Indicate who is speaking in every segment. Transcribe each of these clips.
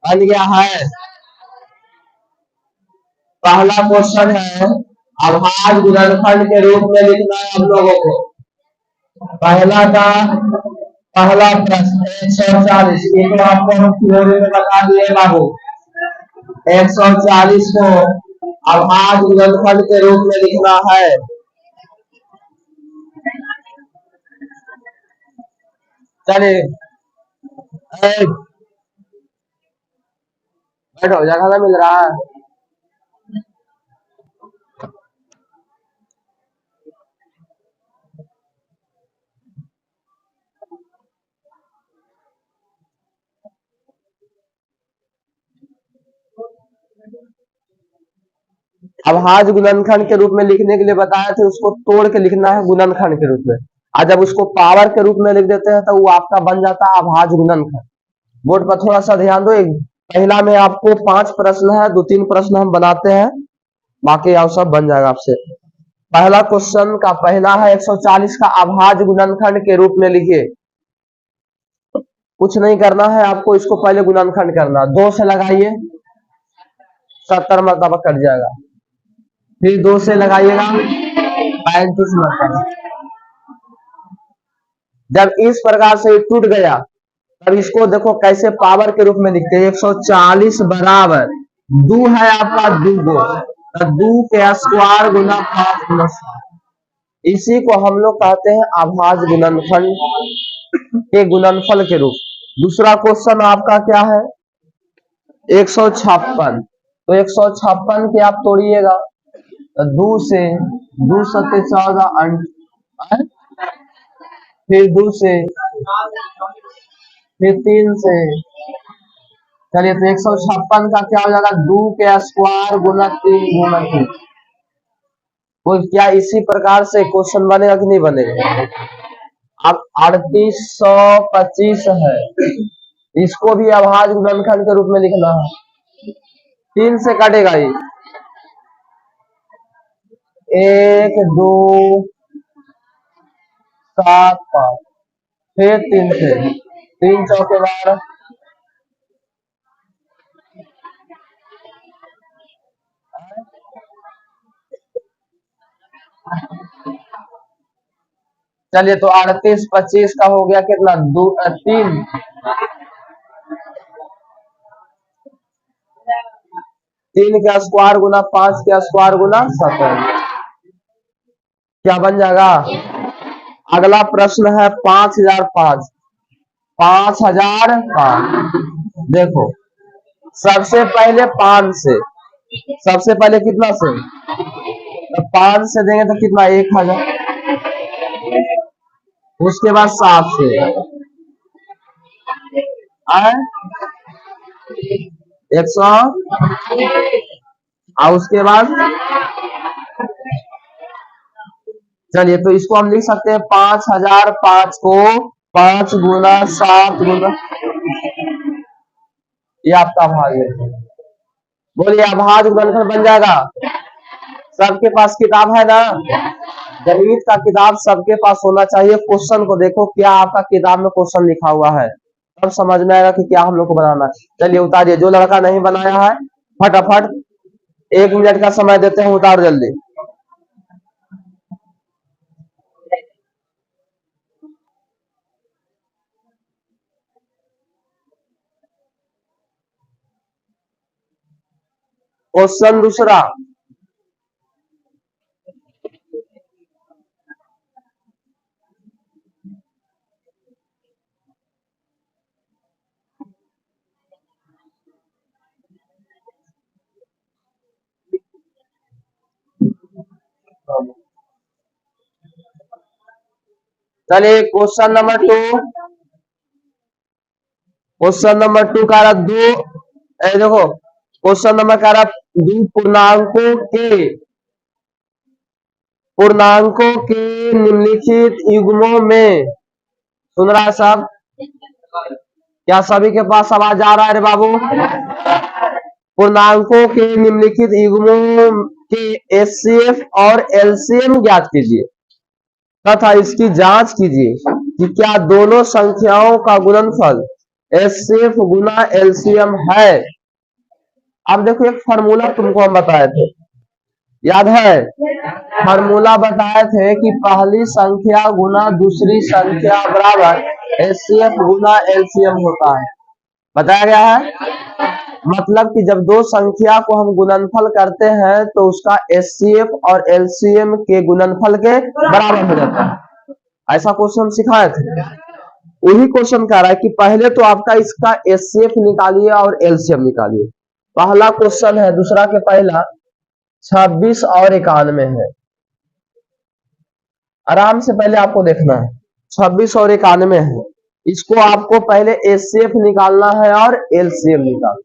Speaker 1: बन गया है। पहला क्वेश्चन है, अभाज्य गुणनखंड के रूप में लिखना है हम लोगों को। पहला प्रश्न 140, ये तो आपको हम थ्योरी में बता दिए बाबू। 140 को अभाज्य गुणनखंड के रूप में लिखना है। चलिए बैठो, जगह ना मिल रहा है। अभाज्य गुणनखंड के रूप में लिखने के लिए बताया थे, उसको तोड़ के लिखना है गुणनखंड के रूप में। और जब उसको पावर के रूप में लिख देते हैं तो वो आपका बन जाता है अभाज्य गुणनखंड। बोर्ड पर थोड़ा सा ध्यान दो। पहला में आपको 5 प्रश्न है, 2-3 प्रश्न हम बनाते हैं, बाकी आप सब बन जाएगा आपसे। पहला क्वेश्चन का पहला है 140 का अभाज्य गुणनखंड के रूप में लिखिए। कुछ नहीं करना है आपको, इसको पहले गुणनखंड करना। 2 से लगाइए, 70 मरतबा कट जाएगा। फिर 2 से लगाइएगा, 35 मरतबा। जब इस प्रकार से टूट गया, तब इसको देखो कैसे पावर के रूप में लिखते हैं। 140 बराबर 2 है आपका, 2 गो, तो 2 के स्क्वायर गुना 5 गुना 7। इसी को हम लोग कहते हैं अभाज्य गुणनखंड के गुणनफल के रूप। दूसरा क्वेश्चन आपका क्या है, 156। तो 156 के आप तोड़िएगा, तो 2 से 2 सत्ते 14, फिर 2 से, फिर 3 से। चलिए, तो 156 का क्या हो जाएगा, 2 के स्क्वायर गुना 3 गुना 3। तो क्या इसी प्रकार से क्वेश्चन बनेगा कि नहीं बनेगा? अब 3825 है, इसको भी अभाज्य गुणनखंड के रूप में लिखना है। 3 से कटेगा ये, 1 2 7 5, फिर 3 से, 3 चौके 12। चलिए, तो 3825 का हो गया कितना, 3 के स्क्वायर गुना 5 के स्क्वायर गुना 17, क्या बन जाएगा? अगला प्रश्न है 5005। 5005 देखो, सबसे पहले 5 से, सबसे पहले कितना से, तो 5 से देंगे तो कितना, 1000। उसके बाद 7 से, 100, और उसके बाद, चलिए, तो इसको हम लिख सकते हैं 5005 को 5 गुना 7 गुना, ये आपका अभाज्य है। बोलिए, अभाज्य गुणनखंड बन जाएगा। सबके पास किताब है ना? गणित का किताब सबके पास होना चाहिए। क्वेश्चन को देखो, क्या आपका किताब में क्वेश्चन लिखा हुआ है, तब समझ में आएगा कि क्या हम लोग को बनाना है। चलिए उतारिए, जो लड़का नहीं बनाया है फटाफट 1 मिनट का समय देते हैं, उतार जल्दी। क्वेश्चन दूसरा, चलिए क्वेश्चन नंबर 2। क्वेश्चन नंबर 2 कह रहा 2, देखो क्वेश्चन नंबर कह रहा 2 पूर्णांकों के निम्नलिखित युग्मों में, सुन रहा है सब? क्या सभी के पास आवाज आ रहा है रे बाबू? पूर्णांकों के निम्नलिखित युग्मों के एचसीएफ और एलसीएम ज्ञात कीजिए तथा इसकी जांच कीजिए कि क्या दोनों संख्याओं का गुणनफल एचसीएफ गुना एलसीएम है। अब देखो एक फार्मूला तुमको हम बताए थे, याद है? फार्मूला बताए थे कि पहली संख्या गुना दूसरी संख्या बराबर एचसीएफ गुना एलसीएम होता है, बताया गया है। मतलब कि जब दो संख्या को हम गुणनफल करते हैं तो उसका एचसीएफ और एलसीएम के गुणनफल के बराबर हो जाता है। ऐसा क्वेश्चन सिखाए थे। वही क्वेश्चन कह रहा है कि पहले तो आपका इसका एचसीएफ निकालिए और एलसीएम निकालिए। पहला क्वेश्चन है, दूसरा के पहला 26 और 91 है। आराम से पहले आपको देखना है, 26 और 91 है। इसको आपको पहले एचसीएफ निकालना है और एलसीएम निकालना।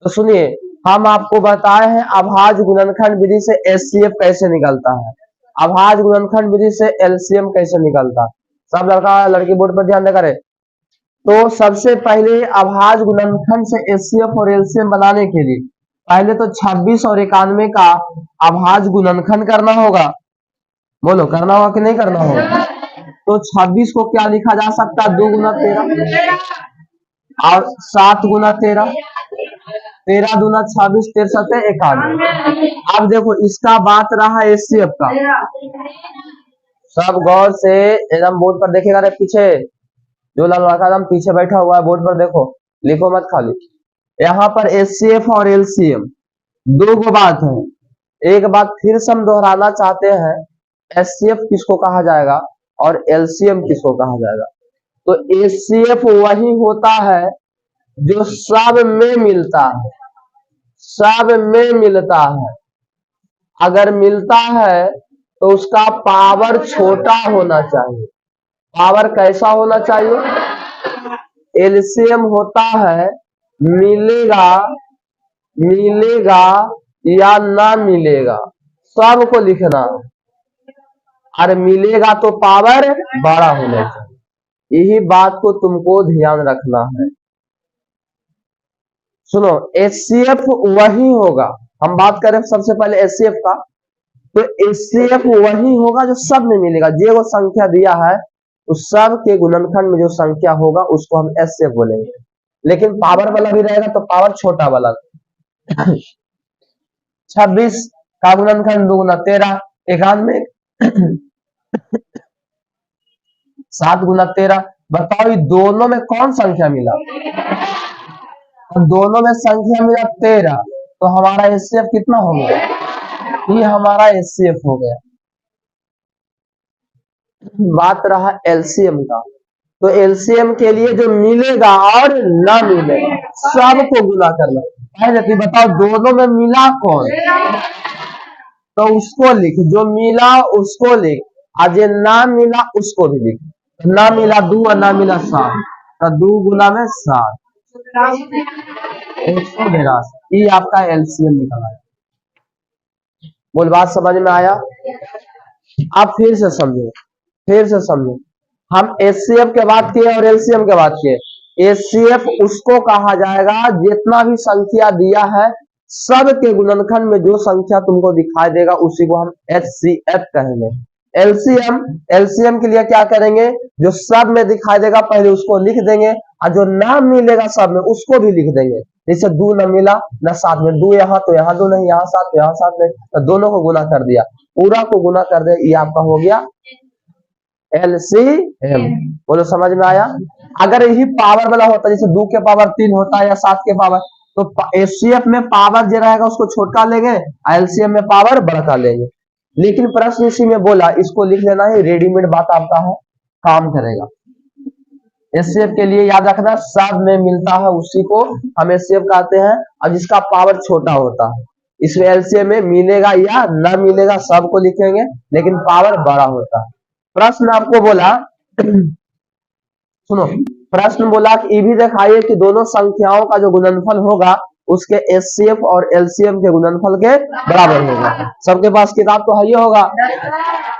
Speaker 1: तो सुनिए, हम आपको बताए हैं अभाज्य गुणनखंड विधि से एचसीएफ कैसे निकलता है, अभाज्य गुणनखंड विधि से एलसीएम कैसे निकलता है। सब लड़का लड़की बोर्ड पर ध्यान देकर। तो सबसे पहले अभाज्य गुणनखंड से एचसीएफ और एलसीएम बनाने के लिए पहले तो 26 और 91 का अभाज्य गुणनखंड करना होगा। बोलो, करना होगा कि नहीं करना होगा? तो 26 को क्या लिखा जा सकता है? 2 गुना 13 और 7 गुना 13, 13 दूना 26, 13 91। अब देखो इसका बात रहा एचसीएफ का, सब गौर से एकदम बोर्ड पर देखेगा रे पीछे, जो लड़का एकदम पीछे बैठा हुआ है बोर्ड पर देखो, लिखो मत खाली। यहाँ पर एचसीएफ और एलसीएम दो गो बात है। एक बात फिर से हम दोहराना चाहते हैं, एचसीएफ किसको कहा जाएगा और एलसीएम किसको कहा जाएगा। तो एचसीएफ वही होता है जो सब में मिलता है, सब में मिलता है। अगर मिलता है तो उसका पावर छोटा होना चाहिए। पावर कैसा होना चाहिए? एलसीएम होता है मिलेगा, मिलेगा या ना मिलेगा, सबको लिखना है। और मिलेगा तो पावर बड़ा होना चाहिए। यही बात को तुमको ध्यान रखना है। सुनो, एचसीएफ वही होगा, हम बात करें सबसे पहले एचसीएफ का, तो एचसीएफ वही होगा जो सब में मिलेगा। जो वो संख्या दिया है उस सब के गुणनखंड में जो संख्या होगा उसको हम एचसीएफ बोलेंगे। लेकिन पावर वाला भी रहेगा तो पावर छोटा वाला। 26 का गुणनखंड 2 गुना 13, 91 7 गुना 13। बताओ ये दोनों में कौन संख्या मिला? दोनों में संख्या मिला 13, तो हमारा एचसीएफ कितना हो गया? ये हमारा एचसीएफ हो गया। बात रहा एलसीएम का, तो एलसीएम के लिए जो मिलेगा और ना मिलेगा सबको गुना करना है। बताओ दोनों में मिला कौन, तो उसको लिख, जो मिला उसको लिख, आज ना मिला उसको भी लिख। ना मिला 2 और ना मिला 7, तो 2 गुना में 7, 182। ये आपका एलसीएम निकला है। बोल, बात समझ में आया? आप फिर से समझो, फिर से समझो। हम एचसीएफ के बात किए और एलसीएम के बात किए। एचसीएफ उसको कहा जाएगा जितना भी संख्या दिया है सब के गुणनखंड में जो संख्या तुमको दिखाई देगा उसी को हम एचसीएफ कहेंगे। एलसीएम, एलसीएम के लिए क्या करेंगे? जो सब में दिखाई देगा पहले उसको लिख देंगे, और जो ना मिलेगा सब में उसको भी लिख देंगे। जैसे 2 न मिला न 7 में, 2 यहाँ तो यहाँ 2 नहीं, यहाँ 7 तो यहाँ 7 नहीं, तो दोनों को गुना कर दिया, पूरा को गुना कर दिया, ये आपका हो गया एलसीएम। बोलो, समझ में आया? अगर यही पावर वाला होता, जैसे 2 के पावर 3 होता है या 7 के पावर, तो एचसीएफ में पावर जो रहेगा उसको छोटा लेंगे, एलसीएम में पावर बढ़ा लेंगे। लेकिन प्रश्न इसी में बोला, इसको लिख लेना है, रेडीमेड बात आपका है, काम करेगा। एचसीएफ के लिए याद रखना, सब में मिलता है उसी को हम एचसीएफ कहते हैं, और जिसका पावर छोटा होता है। इसमें एलसीएम में मिलेगा या ना मिलेगा सबको लिखेंगे, लेकिन पावर बड़ा होता है। प्रश्न आपको बोला, सुनो, प्रश्न बोला कि ये भी दिखाइए कि दोनों संख्याओं का जो गुणनफल होगा उसके एचसीएफ और एलसीएम के गुणनफल के बराबर होगा। सबके पास किताब तो है ही होगा,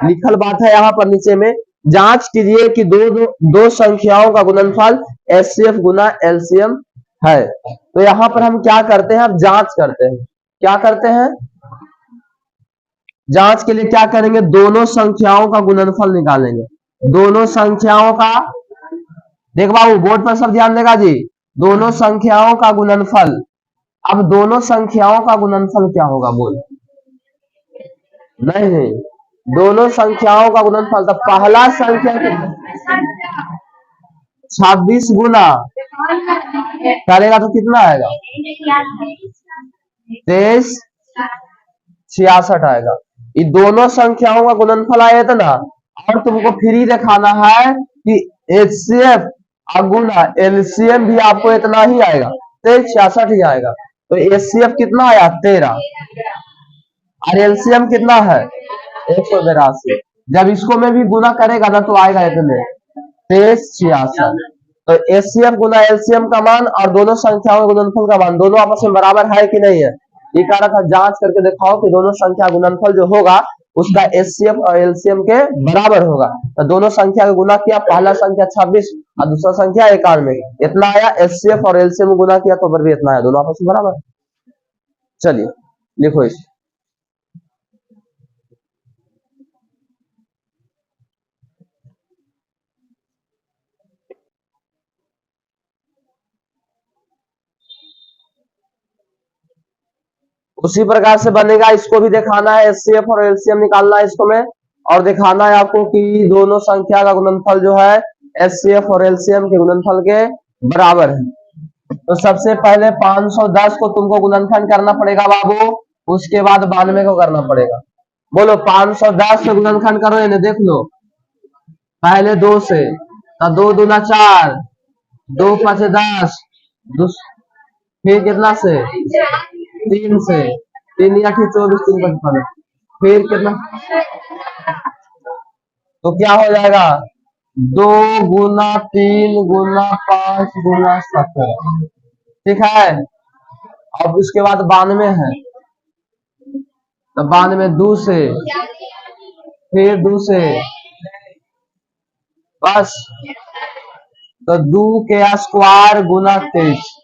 Speaker 1: लिखल बात है यहाँ पर नीचे में। जांच कीजिए कि दो संख्याओं का गुणनफल एचसीएफ गुना एलसीएम है। तो यहाँ पर हम क्या करते हैं? अब जांच करते हैं। क्या करते हैं? जांच के लिए क्या करेंगे? दोनों संख्याओं का गुणनफल निकालेंगे। दोनों संख्याओं का देख बाबू बोर्ड पर सब ध्यान देगा जी। दोनों संख्याओं का गुणनफल। अब दोनों संख्याओं का गुणनफल क्या होगा बोल। नहीं नहीं, दोनों संख्याओं का गुणनफल तो पहला संख्या 26 गुना करेगा तो कितना आएगा 2366 आएगा। ये दोनों संख्याओं का गुणनफल आया था ना। और तुमको फ्री दिखाना है कि एचसीएफ गुना एलसीएम भी आपको इतना ही आएगा 2366 ही आएगा। तो एचसीएफ कितना आया 13 और एलसीएम कितना है 182। जब इसको में भी गुना करेगा ना तो आएगा इतने 2366। तो एचसीएफ गुना एलसीएम का मान और दोनों संख्याओं के गुणनफल का मान दोनों आपस में बराबर है कि नहीं है। ये कह रहा था जांच करके दिखाओ कि दोनों संख्या गुणनफल जो होगा उसका एचसीएफ और एलसीएम के बराबर होगा। तो दोनों संख्या का गुना किया, पहला संख्या 26 और दूसरा संख्या 91, इतना आया। एचसीएफ और एलसीएम गुना किया तो भी इतना आया, दोनों आपस में बराबर। चलिए लिखो इस उसी प्रकार से बनेगा। इसको भी दिखाना है, एचसीएफ और एलसीएम निकालना है इसको में, और दिखाना है आपको कि दोनों संख्या का गुणनफल जो है एचसीएफ और एलसीएम के गुणनफल के बराबर है। तो सबसे पहले 510 को तुमको गुणनफल करना पड़ेगा बाबू, उसके बाद 92 को करना पड़ेगा। बोलो 510 से गुणनखंड करो, इन्हें देख लो। पहले 2 से, तो 2 दूना 4, 2 5 10, फिर कितना से 3 से, 3 8 24, 3 55, फिर कितना, तो क्या हो जाएगा 2 गुना 3 गुना 5 गुना 17, ठीक है। अब उसके बाद 92 है, तो 92 2 से, फिर 2 से, बस। तो 2 के स्क्वायर गुना 23।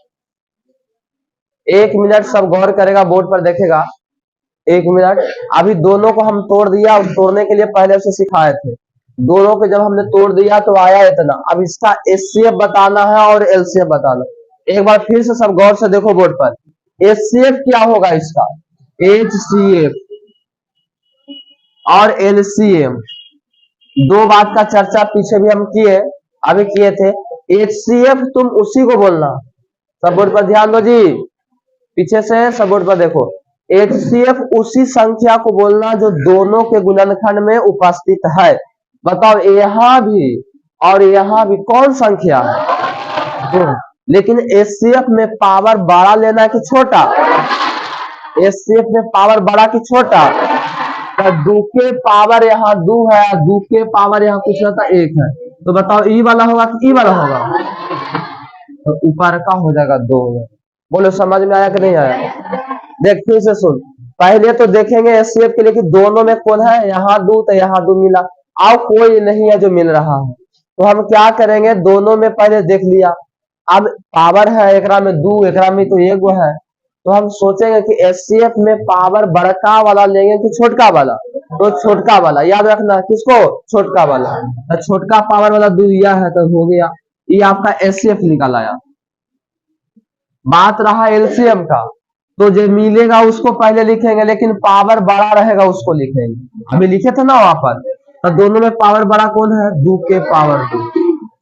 Speaker 1: 1 मिनट सब गौर करेगा, बोर्ड पर देखेगा। 1 मिनट। अभी दोनों को हम तोड़ दिया, तोड़ने के लिए पहले से सिखाए थे। दोनों को जब हमने तोड़ दिया तो आया इतना। अब इसका एचसीएफ बताना है और एलसीएफ बताना। एक बार फिर से सब गौर से देखो बोर्ड पर। एचसीएफ क्या होगा इसका, एचसीएफ और एलसीएम, दो बात का चर्चा पीछे भी हम किए, अभी किए थे। एचसीएफ तुम उसी को बोलना, सब बोर्ड पर ध्यान दो जी, पीछे से सब बोर्ड पर देखो। एचसीएफ उसी संख्या को बोलना जो दोनों के गुणनखंड में उपस्थित है। बताओ यहां भी और यहां भी कौन संख्या है, लेकिन एचसीएफ में पावर बड़ा लेना कि छोटा, एचसीएफ में पावर बड़ा कि छोटा। तो 2 के पावर यहाँ 2 है, 2 के पावर यहाँ कुछ रहता 1 है, तो बताओ ई वाला होगा कि ई वाला होगा, तो ऊपर का हो जाएगा 2। बोलो समझ में आया कि नहीं आया। देख फिर से सुन, पहले तो देखेंगे एचसीएफ के लिए कि दोनों में कौन है, यहाँ 2 तो यहाँ 2 मिला, और कोई नहीं है जो मिल रहा है। तो हम क्या करेंगे, दोनों में पहले देख लिया, अब पावर है एकरा में 2, एकरा में तो 1 है, तो हम सोचेंगे कि एचसीएफ में पावर बड़का वाला लेंगे कि छोटका वाला, तो छोटका वाला याद रखना, किसको, छोटका वाला। तो छोटका पावर वाला 2 दिया है तो हो गया, ये आपका एचसीएफ निकल आया। बात रहा एलसीएम का, तो जो मिलेगा उसको पहले लिखेंगे, लेकिन पावर बड़ा रहेगा उसको लिखेंगे। अभी लिखे थे ना वहां पर, तो दोनों में पावर बड़ा कौन है, 2 के पावर 2।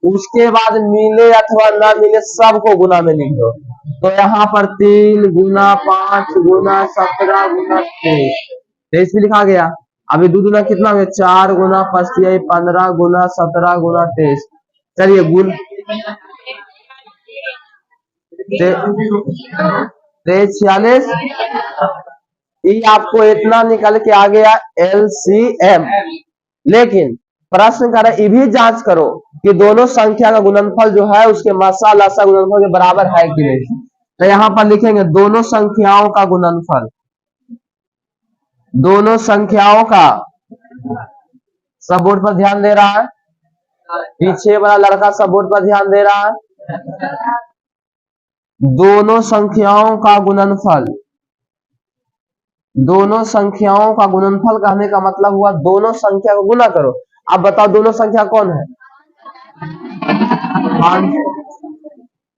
Speaker 1: उसके बाद मिले अथवा ना मिले सबको गुना में लिख दो। तो यहाँ पर 3 गुना 5 गुना 17 गुना 23 भी लिखा गया। अभी 2 दूना कितना है, 4 गुना 5 15 गुना 17 गुना 23। चलिए गुण 46, ये आपको इतना निकल के आ गया एलसीएम। लेकिन प्रश्न कर रहा है, ये भी जांच करो कि दोनों संख्या का गुणनफल जो है उसके मसा लसा गुणनफल के बराबर है कि नहीं। तो यहां पर लिखेंगे दोनों संख्याओं का गुणनफल, दोनों संख्याओं का, सब बोर्ड पर ध्यान दे रहा है, पीछे वाला लड़का सब बोर्ड पर ध्यान दे रहा है। दोनों संख्याओं का गुणनफल, दोनों संख्याओं का गुणनफल कहने का मतलब हुआ दोनों संख्या को गुना करो। अब बताओ दोनों संख्या कौन है,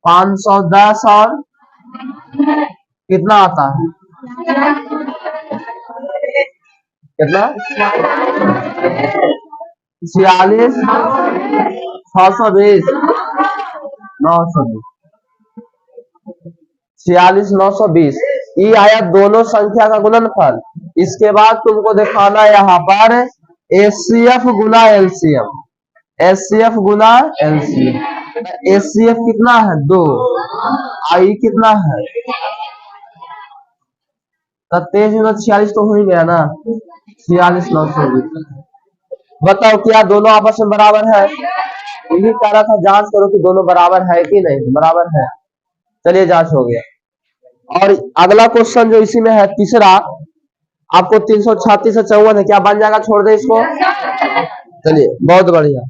Speaker 1: 510 और कितना आता है, कितना, 46, 620, 920, 46,920। ये आया दोनों संख्या का गुणनफल। इसके बाद तुमको दिखाना है यहाँ पर एचसीएफ गुना एलसीएम, एचसीएफ गुना एलसीएम। एचसीएफ कितना है 2, आई कितना है 23,46 तो हो ही गया ना, 46,920। बताओ क्या दोनों आपस में बराबर है? यही कह रहा था, जांच करो कि दोनों बराबर है कि नहीं, बराबर है। चलिए जांच हो गया। और अगला क्वेश्चन जो इसी में है तीसरा, आपको 336 से 54 है, क्या बन जाएगा? छोड़ दे इसको। चलिए बहुत बढ़िया,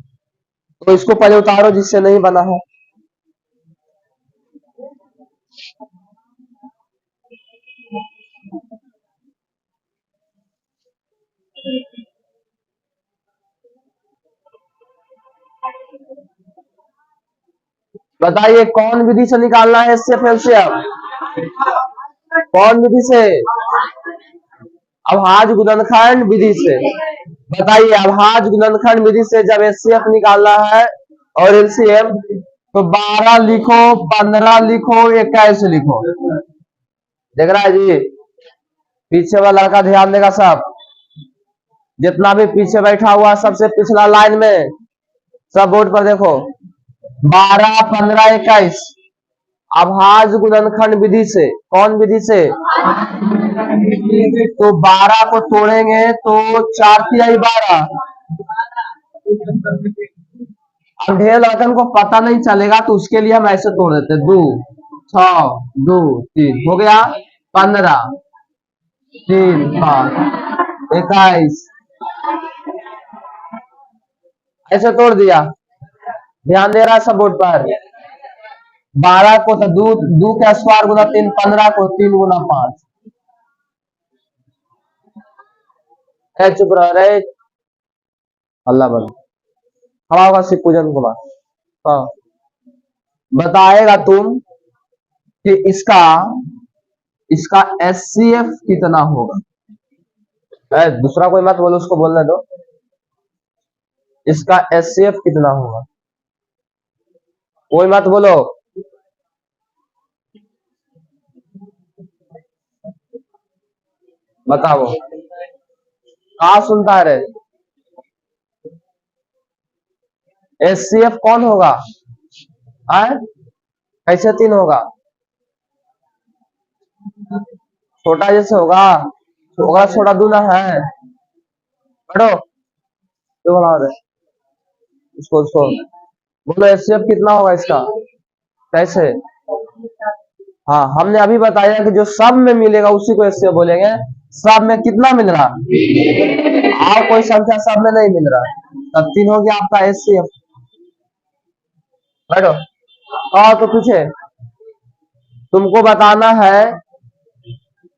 Speaker 1: तो इसको पहले उतारो जिससे नहीं बना है। बताइए कौन विधि से निकालना है एचसीएफ एलसीएम? कौन विधि से? अभाज्य गुणनखंड विधि से। बताइए अभाज्य गुणनखंड विधि से जब एचसीएफ निकालना है और एलसीएम, तो 12 लिखो, 15 लिखो, 21 लिखो। देख रहा है जी? पीछे वाला लड़का ध्यान देगा सब, जितना भी पीछे बैठा हुआ सबसे पिछला लाइन में, सब बोर्ड पर देखो। 12, 15, 21 अभाज्य गुणनखंड विधि से। कौन विधि से? तो 12 को तोड़ेंगे तो 4 तिहाई 12। अब ढेर लड़कन को पता नहीं चलेगा तो उसके लिए हम ऐसे तोड़ देते, 2, 6, 2, 3 हो गया, 15, 3, 5, 21 ऐसे तोड़ दिया। ध्यान दे रहा है सब बोर्ड पर। 12 को तो 2 का स्क्वायर गुना 3, 15 को 3 गुना 5। चुप रह रहे, अल्लाह बन हवा होगा शिव पूजन कुमार। हाँ बताएगा तुम कि इसका इसका एचसीएफ कितना होगा। दूसरा कोई मत बोलो, उसको बोलने दो। इसका एचसीएफ कितना होगा, कोई मत बोलो। बताओ कहा सुनता है रे? एचसीएफ कौन होगा? कैसे 3 होगा? छोटा जैसे होगा, छोटा दूना है। पढ़ो तो बना दे उसको बोलो एचसीएफ कितना होगा इसका, कैसे? हाँ हमने अभी बताया कि जो सब में मिलेगा उसी को एचसीएफ बोलेंगे। सब में कितना मिल रहा, और कोई संख्या सब में नहीं मिल रहा, तब 3 हो गया आपका एचसीएफ। बैठो। और तो पूछे तुमको बताना है,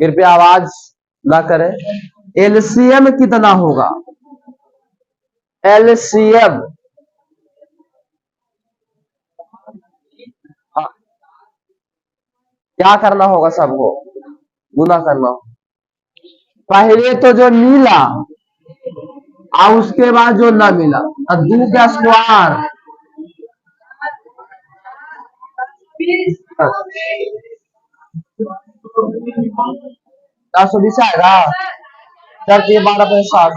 Speaker 1: कृपया आवाज ना करें। एलसीएम कितना होगा? एलसीएम क्या करना होगा? सबको गुना करना होगा। पहले तो जो मिला और उसके बाद जो ना मिला, अब 2 का स्क्वायर 420 आएगा। 4 के 12 पे 60।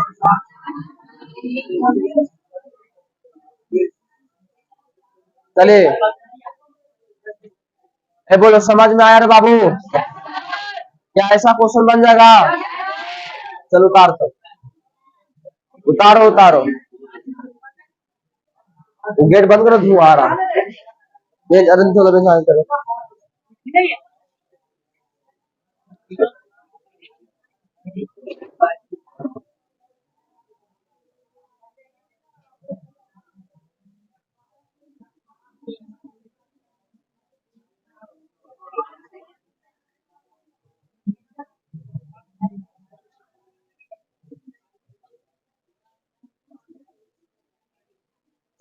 Speaker 1: चलिए बोलो समझ में आया रे बाबू? क्या ऐसा क्वेश्चन बन जाएगा? चलो उतार तो, उतारो उतारो, गेट बंद करो, धुआं आ रहा। करो।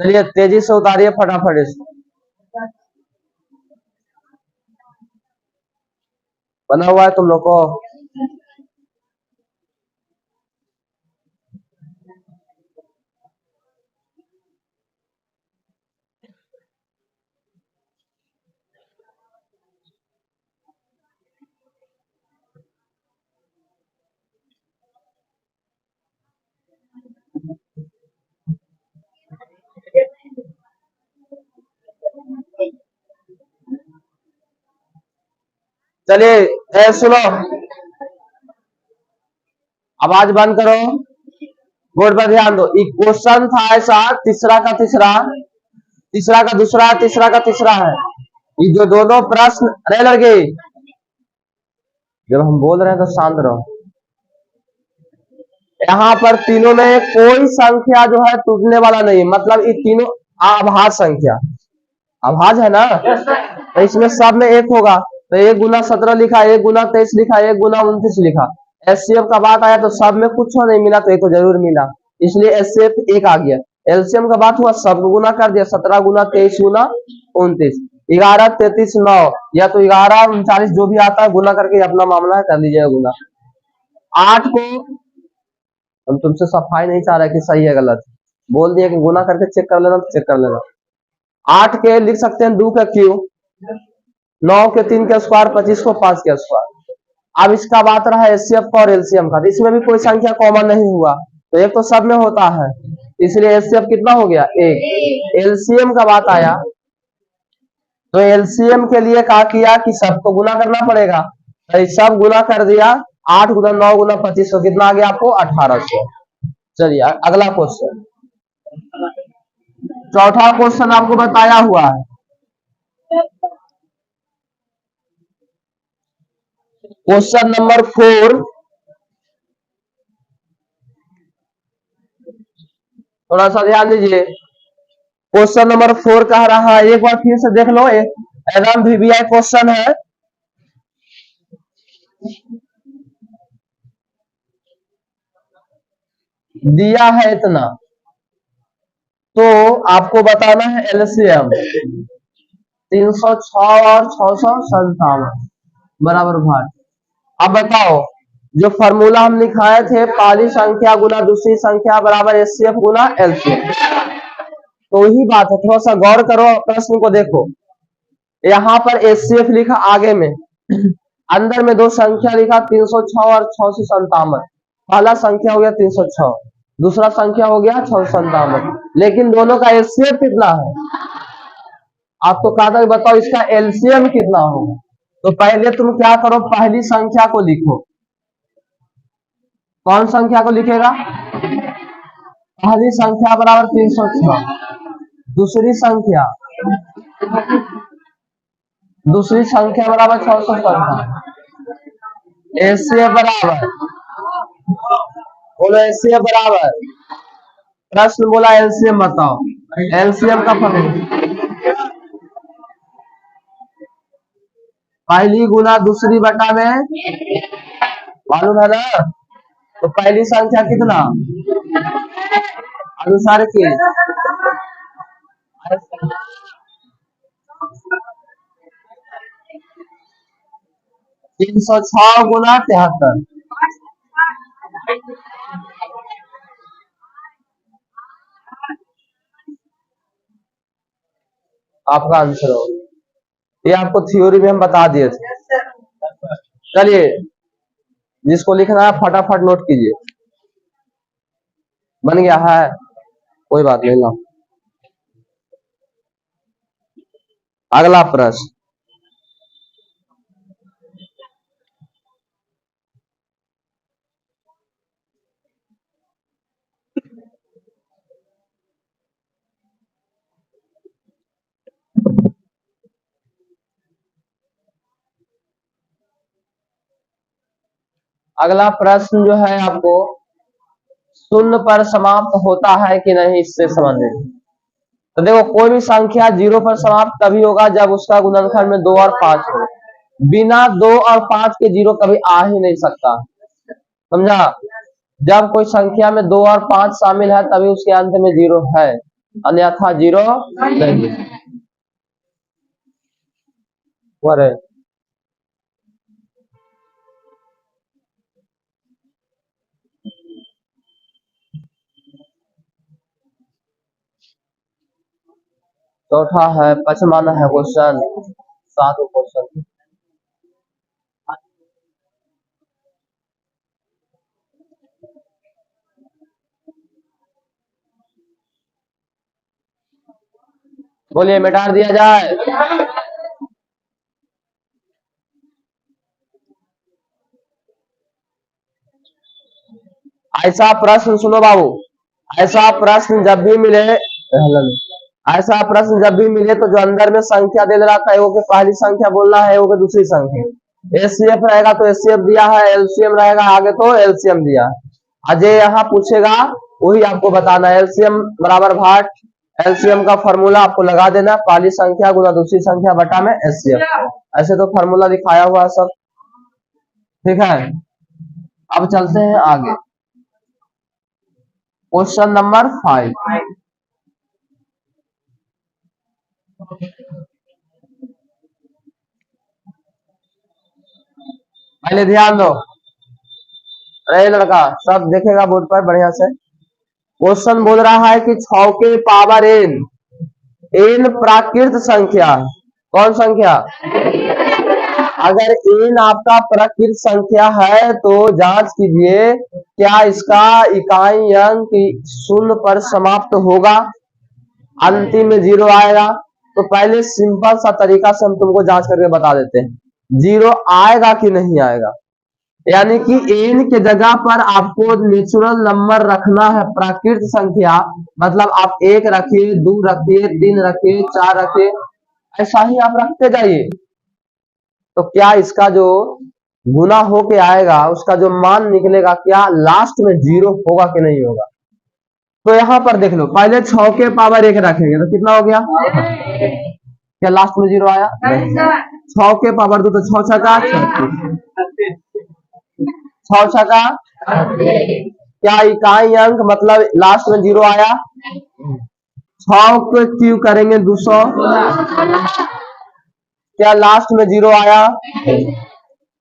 Speaker 1: चलिए तेजी से उतारिए फटाफट इसको। बना हुआ है तुम लोग को? चलिए सुनो, आवाज बंद करो, बोर्ड पर ध्यान दो। एक क्वेश्चन था ऐसा, तीसरा का तीसरा, तीसरा का दूसरा, तीसरा का तीसरा है। ये जो दोनों प्रश्न, अरे लड़के जब हम बोल रहे हैं तो शांत रहो। यहाँ पर तीनों में कोई संख्या जो है टूटने वाला नहीं, मतलब ये तीनों आभाज्य संख्या, आभाज्य है ना, तो इसमें सब में एक होगा। तो 1 × 17 लिखा, 1 × 23 लिखा, 1 × 29 लिखा। एचसीएफ का बात आया तो सब में कुछ नहीं मिला, तो एक तो जरूर मिला, इसलिए एचसीएफ एक आ गया। एलसीएम का बात हुआ, सब गुना कर दिया, 17 × 23 × 29, 11 33 9, या तो 11 39 जो भी आता है गुना करके अपना मामला है, कर लीजिएगा गुना। 8 को हम तुमसे सफाई नहीं चाह रहे कि सही है गलत, बोल दिया कि गुना करके चेक कर लेना, तो चेक कर लेना। 8 के लिख सकते हैं 2 का क्यूब, 9 के 3 के स्क्वायर, 25 को 5 के स्क्वायर। अब इसका बात रहा एचसीएफ का और एलसीएम का, इसमें भी कोई संख्या कॉमन नहीं हुआ, तो एक तो सब में होता है, इसलिए एचसीएफ कितना हो गया, 1। एलसीएम का बात आया तो एलसीएम के लिए क्या किया कि सबको गुना करना पड़ेगा, तो सब गुना कर दिया। 8 × 9 × 25, तो कितना आ गया आपको, 1800। चलिए अगला क्वेश्चन, चौथा क्वेश्चन आपको बताया हुआ है। क्वेश्चन नंबर 4, थोड़ा सा ध्यान दीजिए। क्वेश्चन नंबर 4 कह रहा है, एक बार फिर से देख लो, एकदम वीवीआई क्वेश्चन है। दिया है इतना, तो आपको बताना है एलसीएम 306 और 657 बराबर भाग। अब बताओ, जो फॉर्मूला हम लिखाए थे, पहली संख्या गुना दूसरी संख्या बराबर एचसीएफ गुना एलसीएम, तो वही बात है, थोड़ा सा गौर करो, प्रश्न को देखो। यहाँ पर एचसीएफ लिखा आगे में, अंदर में दो संख्या लिखा 306 और 657। पहला संख्या हो गया 306, दूसरा संख्या हो गया 657, लेकिन दोनों का एचसीएफ कितना है आपको कहा था, बताओ इसका एलसीएम कितना होगा। तो पहले तुम क्या करो, पहली संख्या को लिखो। कौन संख्या को लिखेगा, पहली संख्या बराबर 306, दूसरी संख्या बराबर 657, एचसीएफ बराबर, बोलो एचसीएफ बराबर, प्रश्न बोला एलसीएम बताओ, एलसीएम का फॉर्मूला पहली गुना दूसरी बटा में, मालूम है ना। तो पहली संख्या कितना अनुसार की 306 गुना 73, आपका आंसर हो। ये आपको थ्योरी में हम बता दिए थे। चलिए, जिसको लिखना है फटाफट नोट कीजिए। बन गया है, कोई बात नहीं ना। अगला प्रश्न, अगला प्रश्न जो है आपको शून्य पर समाप्त होता है कि नहीं, इससे संबंधित। तो देखो, कोई भी संख्या 0 पर समाप्त तभी होगा जब उसका गुणनखंड में 2 और 5 हो। बिना 2 और 5 के 0 कभी आ ही नहीं सकता, समझा। जब कोई संख्या में 2 और 5 शामिल है तभी उसके अंत में 0 है, अन्यथा 0 नहीं। चौथा है पचमाना है क्वेश्चन, 7वां क्वेश्चन। बोलिए मिटा दिया जाए। ऐसा प्रश्न सुनो बाबू, ऐसा प्रश्न जब भी मिले, ऐसा प्रश्न जब भी मिले तो जो अंदर में संख्या दे रहा था, वो के पहली संख्या बोलना है, वो के दूसरी संख्या। एचसीएफ रहेगा तो एचसीएफ दिया है, एलसीएम रहेगा आगे तो एलसीएम दिया है। अजय यहाँ पूछेगा वही आपको बताना है। एलसीएम बराबर भाट, एलसीएम का फॉर्मूला आपको लगा देना, पहली संख्या गुना दूसरी संख्या बटा में एचसीएफ। ऐसे तो फॉर्मूला दिखाया हुआ है सब, ठीक है। अब चलते हैं आगे, क्वेश्चन नंबर 5। पहले ध्यान दो, अरे लड़का सब देखेगा बोर्ड पर बढ़िया से। क्वेश्चन बोल रहा है कि 6 के पावर एन, एन प्राकृत संख्या, कौन संख्या? अगर एन आपका प्राकृत संख्या है तो जांच कीजिए क्या इसका इकाई अंक शून्य पर समाप्त होगा, अंतिम में 0 आएगा। तो पहले सिंपल सा तरीका से हम तुमको जांच करके बता देते हैं, 0 आएगा कि नहीं आएगा। यानी कि एन के जगह पर आपको नेचुरल नंबर रखना है, प्राकृत संख्या, मतलब आप 1 रखिए, 2 रखिए, 3 रखिए, 4 रखिए, ऐसा ही आप रखते जाइए। तो क्या इसका जो गुना होके आएगा, उसका जो मान निकलेगा, क्या लास्ट में 0 होगा कि नहीं होगा। तो यहाँ पर देख लो, पहले 6 के पावर 1 रखेंगे तो कितना हो गया, क्या लास्ट में 0 आया? 6 के पावर 2 तो 6 छका 6 छका, क्या इकाई अंक मतलब लास्ट में 0 आया। 6 को क्यों करेंगे 200, क्या लास्ट में 0 आया।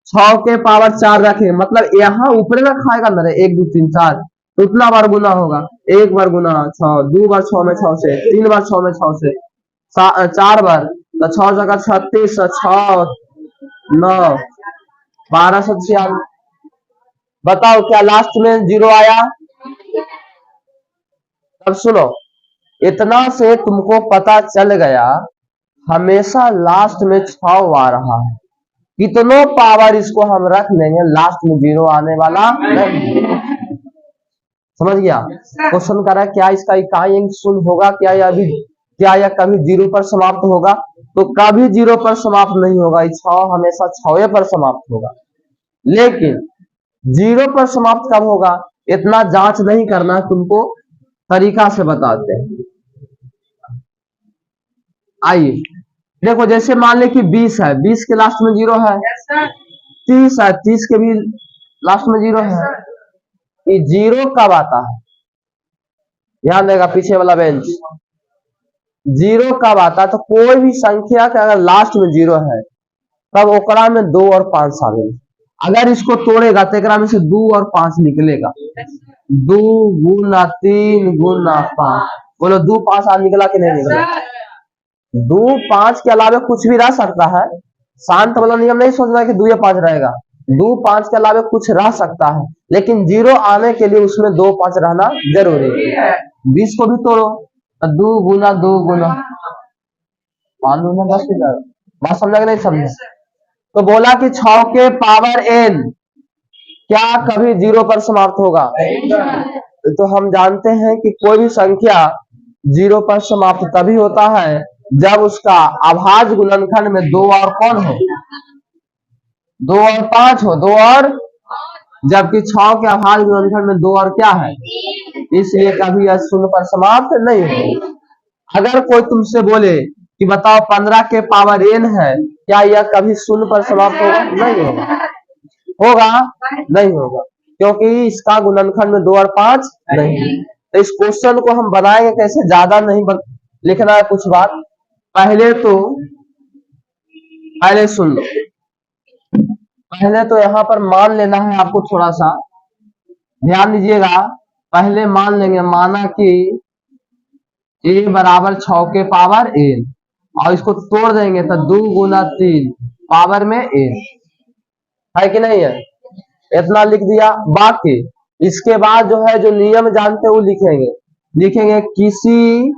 Speaker 1: 6 के पावर 4 रखे, मतलब यहाँ ऊपर रखाएगा ना, 1 2 3 4, तो उतना बार गुना होगा। 1 बार गुना 6, 2 बार 6 में 6 से, 3 बार 6 में 6 से, 4 बार, तो 6 जगह 36, 6 9 1296। बताओ क्या लास्ट में 0 आया। अब सुनो, इतना से तुमको पता चल गया हमेशा लास्ट में 6 आ रहा है, कितनों पावर इसको हम रख लेंगे लास्ट में 0 आने वाला नहीं। समझ गया। क्वेश्चन कर रहा है क्या इसका इकाई अंक शून्य होगा, क्या यह कभी 0 पर समाप्त होगा। तो कभी 0 पर समाप्त नहीं होगा, 6 हमेशा 6 पर समाप्त होगा। लेकिन 0 पर समाप्त कब होगा इतना जांच नहीं करना, तुमको तरीका से बताते हैं। आइए देखो, जैसे मान ले कि 20 है, 20 के लास्ट में 0 है। 30 है, 30 के भी लास्ट में 0 है। ये 0 कब आता है, ध्यान देगा पीछे वाला बेंच। 0 कब आता है, तो कोई भी संख्या का अगर लास्ट में 0 है तब ओकरा में 2 और 5 शामिल। अगर इसको तोड़ेगा तो एकरा में से 2 और 5 निकलेगा। 2 गुना 3 गुना 5, बोलो 2 5 आज निकला कि नहीं निकला। 2 5 के अलावा कुछ भी रह सकता है, शांत वाला नियम नहीं सोचना कि 2 या 5 रहेगा। 2 5 के अलावा कुछ रह सकता है, लेकिन 0 आने के लिए उसमें 2 5 रहना जरूरी है। 20 को भी तोड़ो, 2 गुना 2 गुना 5 गुना 10 हो जाएगा। बात समझा कि नहीं समझा। तो बोला कि 6 के पावर n क्या कभी 0 पर समाप्त होगा। तो हम जानते हैं कि कोई भी संख्या 0 पर समाप्त तभी होता है जब उसका अभाज्य गुणनखंड में 2 और कौन हो, 2 और 5 हो, 2 और, जबकि 6 के अभाज्य गुणनखंड में 2 और क्या है, इसलिए कभी यह 0 पर समाप्त नहीं हो। अगर कोई तुमसे बोले कि बताओ 15 के पावर n है, क्या यह कभी 0 पर समाप्त होगा, नहीं होगा। होगा नहीं होगा, क्योंकि इसका गुणनखंड में 2 और 5 नहीं। तो इस क्वेश्चन को हम बनाएंगे कैसे, ज्यादा नहीं लिखना है कुछ बात। पहले सुन लो, पहले तो यहाँ पर मान लेना है आपको, थोड़ा सा ध्यान दीजिएगा। पहले मान लेंगे, माना कि ए बराबर 6 के पावर एन, और इसको तोड़ देंगे तो 2 गुना 3 पावर में एन, है कि नहीं है? इतना लिख दिया। बाकी इसके बाद जो है, जो नियम जानते वो लिखेंगे। लिखेंगे किसी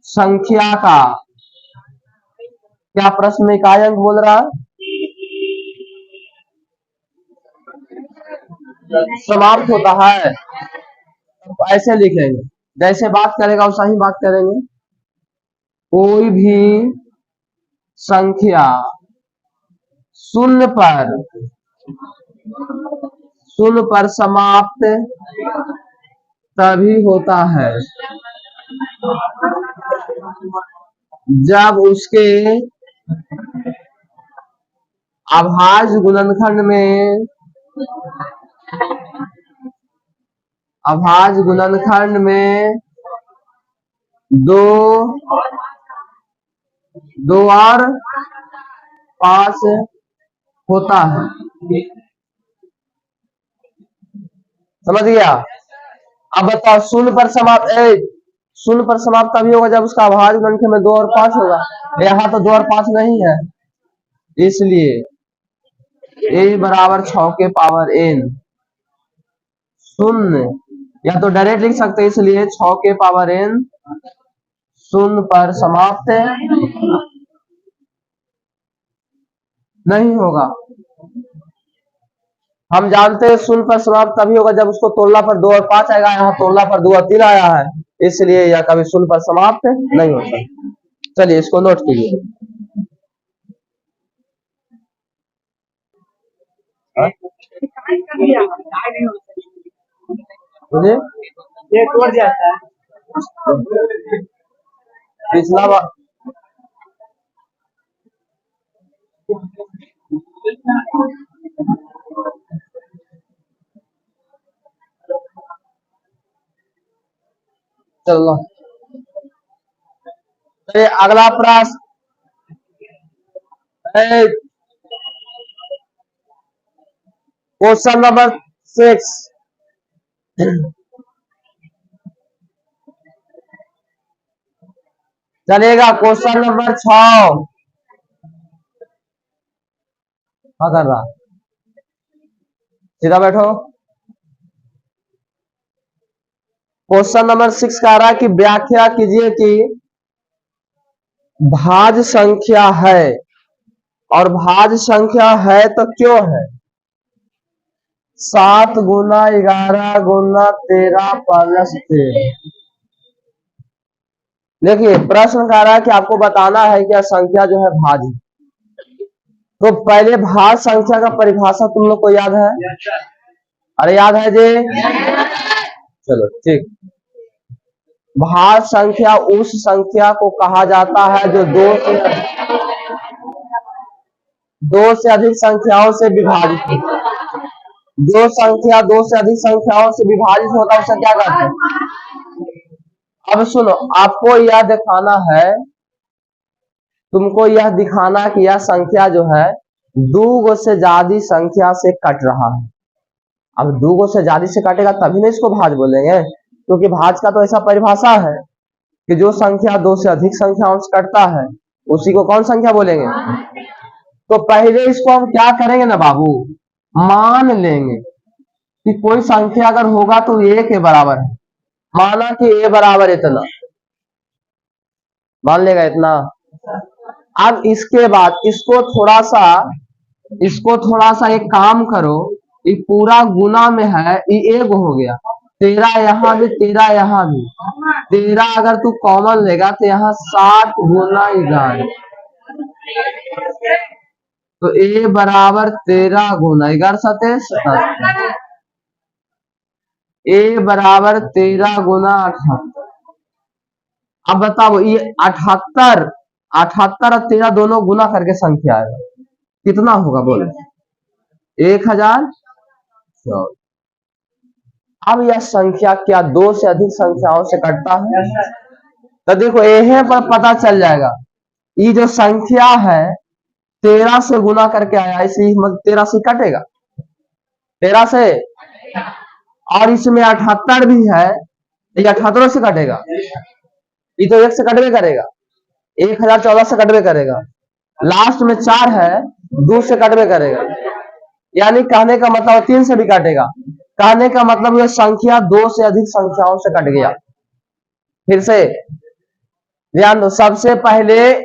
Speaker 1: संख्या का, क्या प्रश्न में इकाई अंक बोल रहा है? समाप्त होता है, तो ऐसे लिखेंगे, जैसे बात करेगा वैसा ही बात करेंगे। कोई भी संख्या शून्य पर समाप्त तभी होता है जब उसके अभाज्य गुणनखंड में दो और 5 होता है। समझ गया? अब बताओ, शून्य पर समाप्त तभी होगा जब उसका अभाज्य गुणनखंड में 2 और 5 होगा। यहाँ तो 2 और 5 नहीं है, इसलिए ए बराबर 6 के पावर एन शून्य, या तो डायरेक्ट लिख सकते हैं, इसलिए 6 के पावर एन शून्य पर समाप्त नहीं होगा। हम जानते हैं शून्य पर समाप्त तभी होगा जब उसको तोड़ना पर 2 और 5 आएगा, यहाँ तोड़ना पर 2 और 3 आया है, इसलिए यह कभी शून्य पर समाप्त नहीं होता। चलिए इसको नोट कीजिए। ये टूट जाता है पिछला बार। चलो अगला प्रश्न, क्वेश्चन नंबर 6। चलेगा क्वेश्चन नंबर 6। क्या कर रहा? सीधा बैठो। क्वेश्चन नंबर 6 कह रहा है कि व्याख्या कीजिए कि भाज्य संख्या है, और भाज्य संख्या है तो क्यों है? 7 गुना 11 गुना 13 प्लस 13। देखिए प्रश्न कह रहा है कि आपको बताना है कि संख्या जो है भाज्य। तो पहले भाज्य संख्या का परिभाषा तुम लोग को याद है? अरे याद है जी? चलो ठीक। भाज्य संख्या उस संख्या को कहा जाता है जो दो से अधिक संख्याओं से विभाजित है। जो संख्या 2 से अधिक संख्याओं से विभाजित होता है उसे क्या कहते हैं? अब सुनो, आपको यह दिखाना है, तुमको यह दिखाना कि यह संख्या जो है 2 से ज्यादा संख्या से कट रहा है। अब 2 से ज्यादा से कटेगा तभी ना इसको भाज्य बोलेंगे, क्योंकि भाज्य का तो ऐसा परिभाषा है कि जो संख्या 2 से अधिक संख्याओं से कटता है उसी को कौन संख्या बोलेंगे। तो पहले इसको हम क्या करेंगे ना बाबू, मान लेंगे कि कोई संख्या अगर होगा तो ए के बराबर है। माना कि ए बराबर इतना, मान लेगा इतना। अब इसके बाद इसको थोड़ा सा एक काम करो, ये पूरा गुना में है, ये एक हो गया, 13 यहाँ भी 13 यहाँ भी 13, अगर तू कॉमन लेगा तो यहाँ 7 गुना 11, तो ए बराबर 13 गुना 11 सत्तर, ए बराबर 13 गुना 78। अब बताओ ये 78 और 13 दोनों गुना करके संख्या है, कितना होगा बोलो? 1000। अब यह संख्या क्या 2 से अधिक संख्याओं से कटता है? तो देखो यहीं पर पता चल जाएगा, ये जो संख्या है 13 से गुना करके आया, इसी 13 से कटेगा 13 से, और इसमें 78 भी है ये 78 से कटेगा, ये तो 1 से कटवे करेगा, 1014 से कटवे करेगा, लास्ट में 4 है, 2 से कटवे करेगा, यानी कहने का मतलब 3 से भी काटेगा। कहने का मतलब यह संख्या 2 से अधिक संख्याओं से कट गया। फिर से ध्यान दो, सबसे पहले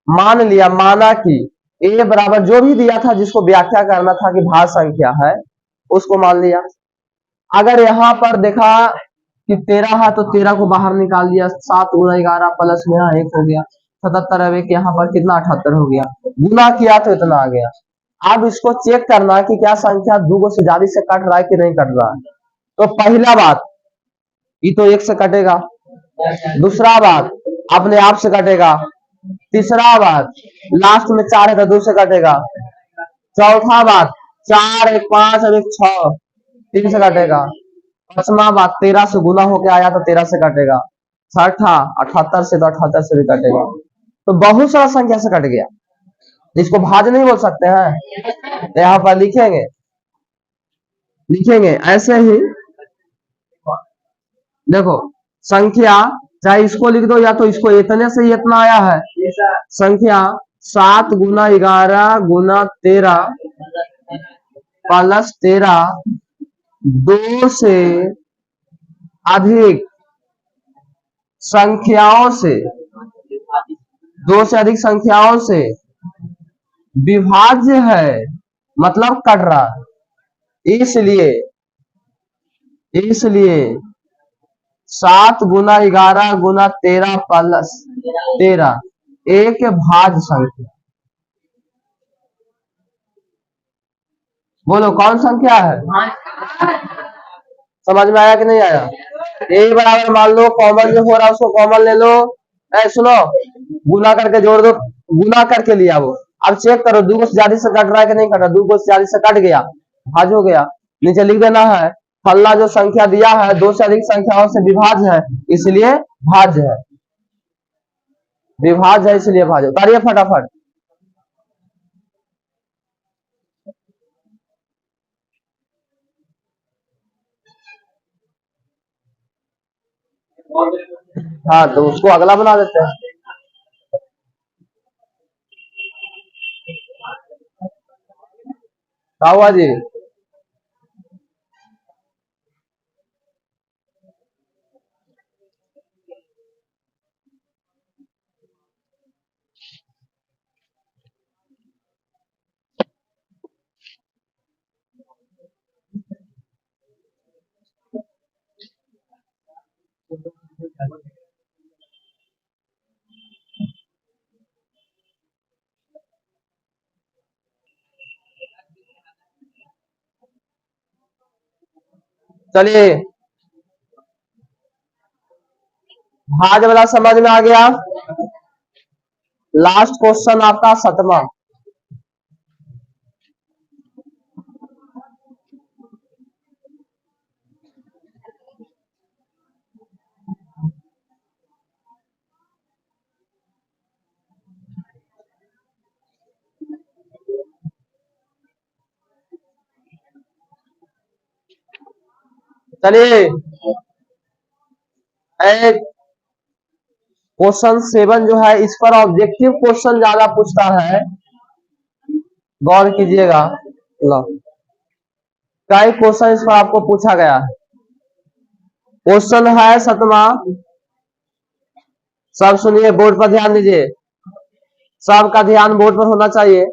Speaker 1: मान लिया, माना कि a बराबर जो भी दिया था जिसको व्याख्या करना था कि भाज्य संख्या है, उसको मान लिया। अगर यहाँ पर देखा कि 13 है तो 13 को बाहर निकाल दिया, 7 गुना 11 प्लस में 1 हो गया, 77 अब एक यहाँ पर कितना 78 हो गया, गुना किया तो इतना आ गया। अब इसको चेक करना कि क्या संख्या 2 से ज्यादा से कट रहा है कि नहीं कट रहा है। तो पहला बात, ये तो 1 से कटेगा, दूसरा बात अपने आप से कटेगा, तीसरा बात लास्ट में 4 है तो 2 से कटेगा, चौथा बात 4 1 5 और 1 6 3 से कटेगा, पांचवा बात 13 से गुना होके आया तो 13 से कटेगा, छठा 78 से तो 78 से भी कटेगा। तो बहुत सारा संख्या से कट गया, इसको भाज्य नहीं बोल सकते हैं। तो यहाँ पर लिखेंगे ऐसे ही, देखो संख्या चाहे इसको लिख दो या तो इसको, इतने से ही इतना आया है संख्या 7 गुना 11 गुना 13 प्लस 13 2 से अधिक संख्याओं से, 2 से अधिक संख्याओं से विभाज्य है, मतलब कट रहा है। इसलिए 7 गुना 11 गुना 13 प्लस 13 एक भाज्य संख्या। बोलो कौन संख्या है? समझ में आया कि नहीं आया? ए बराबर मान लो, कॉमन जो हो रहा है उसको कॉमन ले लो, सुनो गुना करके जोड़ दो, गुना करके लिया वो। अब चेक करो 2 को ज्यादा से कट रहा है कि नहीं कट रहा, 2 को ज्यादा से कट गया, भाज्य हो गया। नीचे लिख देना है फलना जो संख्या दिया है 2 से अधिक संख्याओं से विभाज्य है, इसलिए भाज्य है, विभाज्य है इसलिए भाज्य। उतारिए फटाफट। हाँ तो उसको अगला बना देते हैं। क्या हुआ जी? चलिए भाज्य वाला समझ में आ गया। लास्ट क्वेश्चन आपका 7वां। चलिए क्वेश्चन 7 जो है इस पर ऑब्जेक्टिव क्वेश्चन ज्यादा पूछता है, गौर कीजिएगा। लो कई क्वेश्चन इस पर आपको पूछा गया है। क्वेश्चन है 7वां, सब सुनिए, बोर्ड पर ध्यान दीजिए, सबका ध्यान बोर्ड पर होना चाहिए।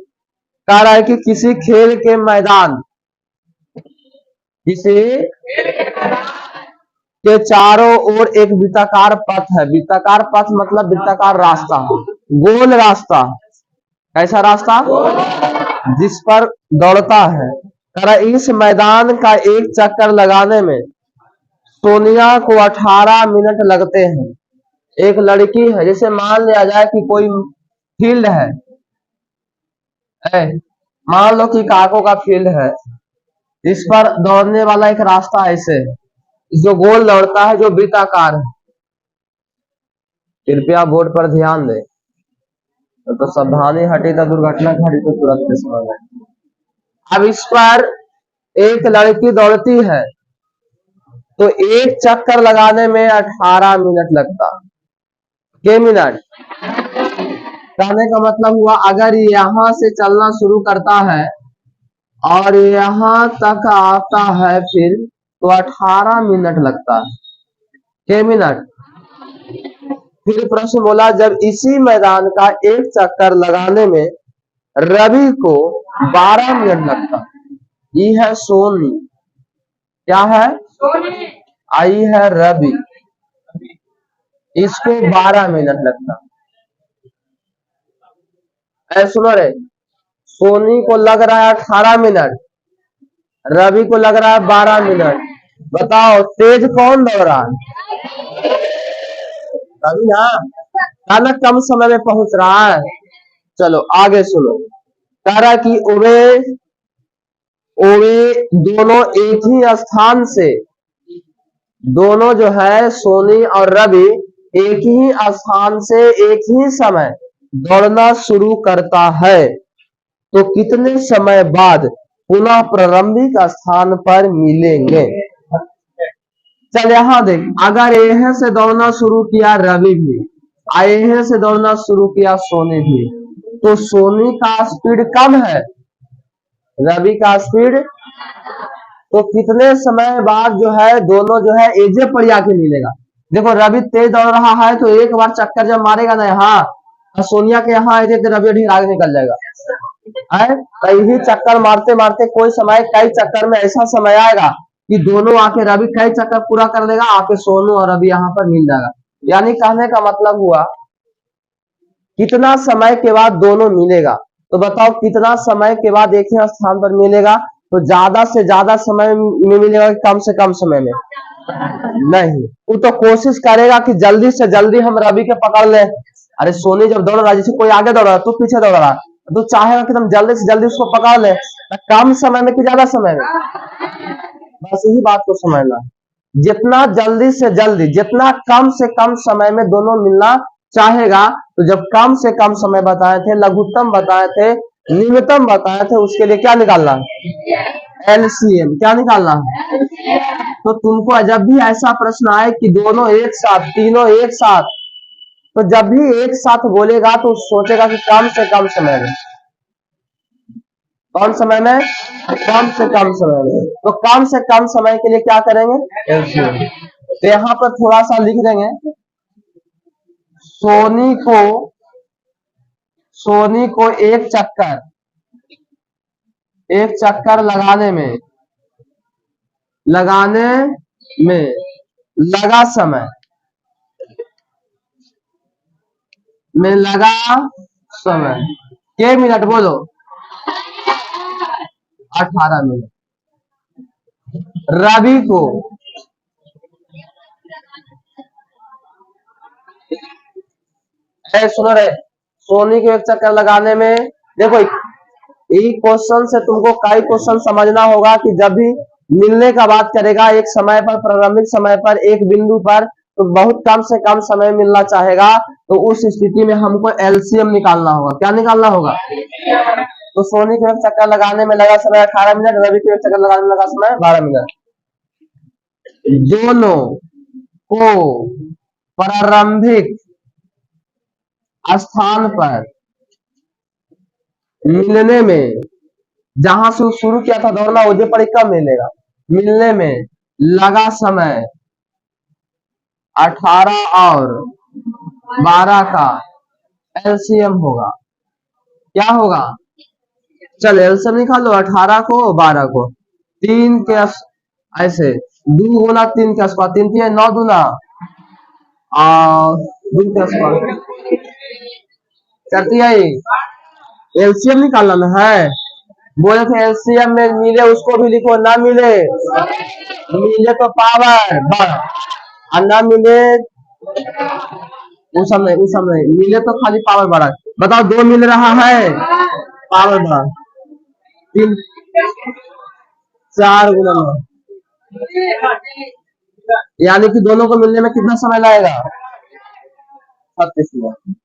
Speaker 1: कह रहा है कि किसी खेल के मैदान, किसी के चारों ओर एक वृत्ताकार पथ है। वृत्ताकार पथ मतलब वृत्ताकार रास्ता, गोल रास्ता। कैसा रास्ता? जिस पर दौड़ता है। इस मैदान का एक चक्कर लगाने में सोनिया को 18 मिनट लगते हैं। एक लड़की है, जैसे मान लिया जाए कि कोई फील्ड है, मान लो कि काको का फील्ड है, इस पर दौड़ने वाला एक रास्ता ऐसे है जो गोल दौड़ता है, जो वृत्ताकार है। कृपया बोर्ड पर ध्यान दें, तो सावधानी हटी तो दुर्घटना घटी तो तुरंत समझ में। अब इस पर एक लड़की दौड़ती है तो एक चक्कर लगाने में 18 मिनट लगता। के मिनट? कहने का मतलब हुआ अगर यहां से चलना शुरू करता है और यहां तक आता है फिर तो 18 मिनट लगता है। के मिनट? फिर प्रश्न बोला जब इसी मैदान का एक चक्कर लगाने में रवि को 12 मिनट लगता। ये है सोनी, क्या है? आई है रवि, इसको 12 मिनट लगता। सुनो रे, सोनी को लग रहा है 18 मिनट, रवि को लग रहा है 12 मिनट। बताओ तेज कौन दौड़ रहा है? रवि ना, खाना कम समय में पहुंच रहा है। चलो आगे सुनो। कह रहा कि ओवे ओवे दोनों एक ही स्थान से, दोनों जो है सोनी और रवि एक ही स्थान से एक ही समय दौड़ना शुरू करता है तो कितने समय बाद पुनः प्रारंभिक स्थान पर मिलेंगे? चल यहां देख, अगर यहां से दौड़ना शुरू किया रवि भी, यहां से दौड़ना शुरू किया सोनी भी, तो सोनी का स्पीड कम है, रवि का स्पीड, तो कितने समय बाद जो है दोनों जो है एजे पर आके मिलेगा? देखो रवि तेज दौड़ रहा है तो एक बार चक्कर जब मारेगा ना यहाँ, तो सोनिया के यहाँ आए थे तो रवि ढेर आगे निकल जाएगा। है कई चक्कर मारते मारते कोई समय, कई चक्कर में ऐसा समय आएगा कि दोनों आके, रवि कई चक्कर पूरा कर लेगा, आके सोनू और रवि यहाँ पर मिल जाएगा। यानी कहने का मतलब हुआ कितना समय के बाद दोनों मिलेगा। तो बताओ कितना समय के बाद एक ही स्थान पर मिलेगा? तो ज्यादा से ज्यादा समय में मिलेगा कि कम से कम समय में? नहीं, वो तो कोशिश करेगा कि जल्दी से जल्दी हम रवि के पकड़ ले। अरे सोनी जब दौड़ रहा, जैसे कोई आगे दौड़ रहा तू पीछे दौड़ रहा, तो चाहेगा कि तुम जल्दी से जल्दी उसको पकड़ ले, कम समय में कि ज्यादा समय में? बस यही बात को समझना, जितना जल्दी से जल्दी, जितना कम से कम समय में दोनों मिलना चाहेगा, तो जब कम से कम समय बताए थे, लघुत्तम बताए थे, न्यूनतम बताए थे, उसके लिए क्या निकालना? एलसीएम। क्या निकालना? तो तुमको जब भी ऐसा प्रश्न आए कि दोनों एक साथ, तीनों एक साथ, तो जब भी एक साथ बोलेगा तो सोचेगा कि कम से कम समय में, कौन समय में? कम से कम समय में। तो कम से कम समय के लिए क्या करेंगे? एलसीएम। तो यहाँ पर थोड़ा सा लिख देंगे, सोनी को एक चक्कर लगाने में लगा समय के मिनट बोलो? 18 मिनट। रवि को सुनो रे, सोनी को एक चक्कर लगाने में, देखो यही क्वेश्चन से तुमको कई क्वेश्चन समझना होगा कि जब भी मिलने का बात करेगा एक समय पर, प्रारंभिक समय पर, एक बिंदु पर, तो बहुत कम से कम समय मिलना चाहेगा, तो उस स्थिति में हमको एलसीएम निकालना होगा। क्या निकालना होगा? तो सोनी को एक चक्कर लगाने में लगा समय 18 मिनट, रवि को एक चक्कर लगाने में लगा समय 12 मिनट। दोनों को प्रारंभिक स्थान पर मिलने में, जहां से शुरू किया था दौड़ना वजह पर कब मिलेगा, मिलने में लगा समय 18 और 12 का एलसीएम होगा। क्या होगा? चल एलसीएम निकालो, 18 को 12 को, 3 के ऐसे 2 गुना 3 के आसपास, 3 3 9 दूना और 2 के आसपास चलती है। एलसीएम निकालना ना है, बोले थे एलसीएम में मिले उसको भी लिखो, ना मिले तो पावर बढ़, और ना मिले उस समय मिले तो खाली पावर बढ़ा। बताओ 2 मिल रहा है, पावर बढ़ा, 3 4 गुना 9, यानी कि दोनों को मिलने में कितना समय लगेगा? 36 मिनट।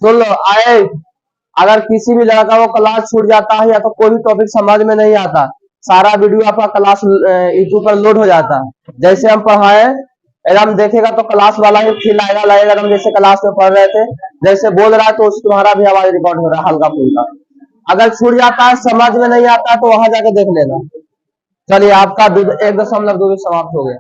Speaker 1: सुन लो, आए अगर किसी भी लड़का को क्लास छूट जाता है या तो कोई भी टॉपिक समझ में नहीं आता, सारा वीडियो आपका क्लास यूट्यूब पर लोड हो जाता है। जैसे हम पढ़ाए एकदम देखेगा तो क्लास वाला ही फील आएगा, लगेगा एकदम जैसे क्लास में पढ़ रहे थे, जैसे बोल रहा है तो तुम्हारा भी आवाज रिकॉर्ड हो रहा है हल्का फुल्का। अगर छूट जाता है, समझ में नहीं आता है तो वहां जाके देख लेना। चलिए, आपका 2.2 समाप्त हो गया।